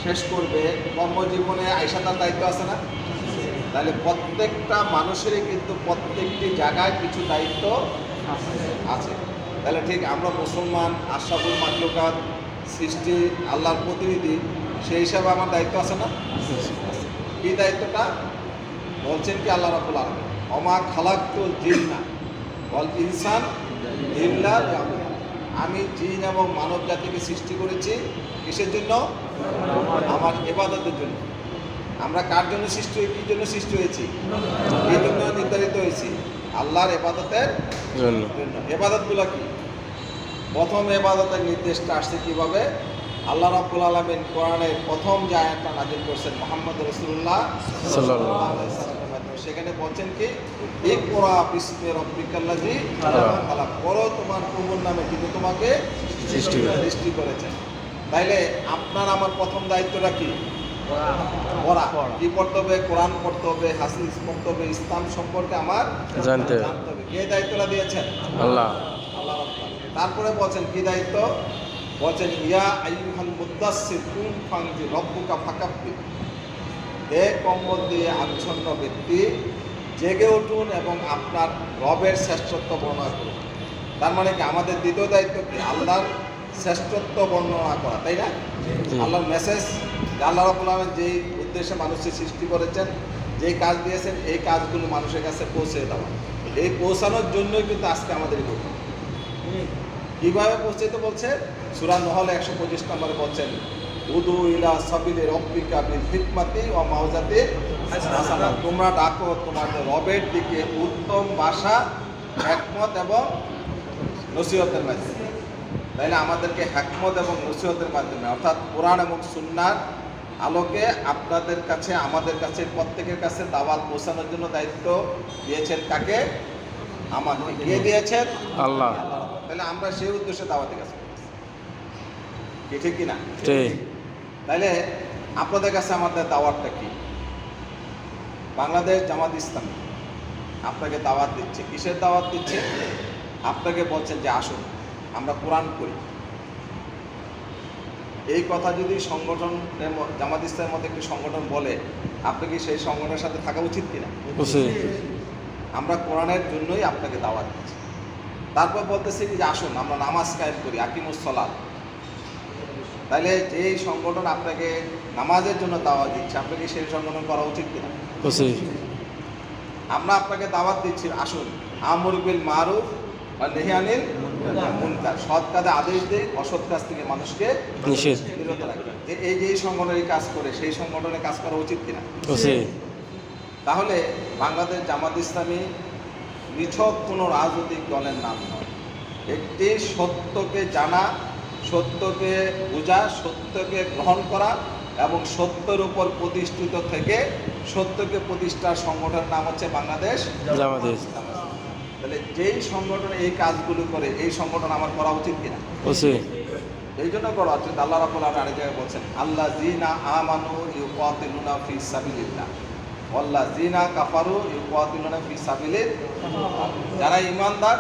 শেষ করবে, কর্মজীবনে আইসা তার দায়িত্ব আছে না? তাহলে প্রত্যেকটা মানুষেরই কিন্তু প্রত্যেকটি জায়গায় কিছু দায়িত্ব আছে। তাহলে ঠিক আমরা মুসলমান, আশরাফুল মাখলুকাত, সৃষ্টি আল্লাহর প্রতিনিধি, সেই হিসাবে আমার দায়িত্ব আছে না? কি দায়িত্বটা বলছেন কি আল্লাহ রাব্বুল আলামিন, ওমা খালাকতুল জিন্না ওয়াল ইনসান ইল্লা লিয়াবুদুন। আমি জিন এবং মানব জাতিকে সৃষ্টি করেছি কিসের জন্য? আমার ইবাদতের জন্য। আমরা কার জন্য সৃষ্টি হয়ে, কি জন্য সৃষ্টি হয়েছি, এই জন্য নির্ধারিত হয়েছি আল্লাহর ইবাদতের জন্য। ইবাদতগুলো কি? প্রথম ইবাদতের নির্দেশটা আসছে কিভাবে? আল্লাহ রাব্বুল আলামিন কোরআনের প্রথম যে আয়াতটা নাযিল করেছেন মুহাম্মদ রাসূলুল্লাহ সাল্লাল্লাহু আলাইহি ওয়াসাল্লামের মাধ্যমে, সেখানে বলছেন কি, ইকরা বিসমি রাব্বিকাল্লাযী খালাক, পড়ো তোমার প্রভুর নামে যিনি তোমাকে সৃষ্টি করেছেন। তাইলে আপনার আমার প্রথম দায়িত্বটা কি? পড়া। কি পড়তে হবে? কোরআন পড়তে হবে, হাদিস পড়তে হবে, ইসলাম সম্পর্কে আমার জানতে হবে। কে দায়িত্বটা দিয়েছেন? আল্লাহ। আল্লাহ রাব্বুল আলামিন। তারপরে বলছেন কি দায়িত্ব? বলছেন ইয়া আইয়ুহাল মুদাসসির কুম ফানজির রব্বুকা ফাকাব্বির, হে কম্বল দিয়ে আচ্ছন্ন ব্যক্তি, জেগে উঠুন এবং আপনার রবের শ্রেষ্ঠত্ব বর্ণনা করুন। তার মানে কি আমাদের দ্বিতীয় দায়িত্ব কি? আল্লাহর শ্রেষ্ঠত্ব বর্ণনা করা, তাই না? আল্লাহর মেসেজ, আল্লাহ রাব্বুল আলামিন যেই উদ্দেশ্যে মানুষকে সৃষ্টি করেছেন, যেই কাজ দিয়েছেন, এই কাজগুলো মানুষের কাছে পৌঁছে দেওয়া। এই পৌঁছানোর জন্যই কিন্তু আজকে আমাদের এই ঘটনা। কিভাবে পৌঁছাইতে বলছে? সূরা নহল 125 নম্বরে বলছেন, উদু ইলা সাবিলি রব্বিকা বিল হিকমাতি ওয়া মাউযাতি হাসানা, তোমরা ডাকো তোমাদের রবের দিকে উত্তম ভাষা, হিকমত এবং নসিহতের মাধ্যমে। তাইলে আমাদেরকে হিকমত এবং নসিহতের মাধ্যমে, অর্থাৎ কোরআন এবং সুন্নাহর আলোকে আপনাদের কাছে, আমাদের কাছে, প্রত্যেকের কাছে দাওয়াত পৌঁছানোর জন্য দায়িত্ব দিয়েছেন কাকে? আমাকে। কে দিয়েছেন? আল্লাহ। তাহলে আমরা সেই উদ্দেশ্যে দাওয়াতের কাছে কি, ঠিক কিনা? তাহলে আপনাদের কাছে আমাদের দাওয়াতটা কি? বাংলাদেশ জামাত ইসলামী আপনাকে দাওয়াত দিচ্ছে। কিসের দাওয়াত দিচ্ছে? আপনাকে বলছেন যে আসুন আমরা কোরআন পড়ি। এই কথা যদি সংগঠনের জামাত ইসলামের মতো একটি সংগঠন বলে, আপনি কি সেই সংগঠনের সাথে থাকা উচিত কিনা? আমরা কোরআনের জন্যই আপনাকে দাওয়াত দিচ্ছি। তারপর বলতেছি যে আসুন আমরা নামাজ কায়েম করি, আকিমুস সালাত। তাহলে যেই সংগঠন আপনাকে নামাজের জন্য দাওয়াত দিচ্ছে, আপনাকে সেই সংগঠন করা উচিত কিনা? আমরা আপনাকে দাওয়াত দিচ্ছি, আসুন আমর বিল মারুফ ওয়া নাহি আনিল মুনকার, সৎ কাজে আদেশ দেই, অসৎ কাজ থেকে মানুষকে বিরত রাখি। এই যে সংগঠনের কাজ করে, সেই সংগঠনের কাজ করা উচিত কিনা? তাহলে বাংলাদেশ জামাত ইসলামী নিছক কোনো রাজনৈতিক দলের নাম নয়। একটি সত্যকে জানা, সত্যকে বোঝা, সত্যকে গ্রহণ করা এবং সত্যের উপর প্রতিষ্ঠিত থেকে সত্যকে প্রতিষ্ঠার সংগঠনের নাম হচ্ছে বাংলাদেশ জামাত ইসলামী। তাহলে যেই সংগঠন এই কাজগুলো করে, এই সংগঠন আমার করা উচিত কিনা? এই জন্য করা উচিত। আল্লাহ রাব্বুল আলামিন আরেক জায়গায় বলছেন, আল্লাযীনা আমানু ইউকাতিলুনা ফি সাবিলিল্লাহ ওয়াল্লাযীনা কাফারু ইউকাতিলুনা ফি সাবিলিত, যারা ঈমানদার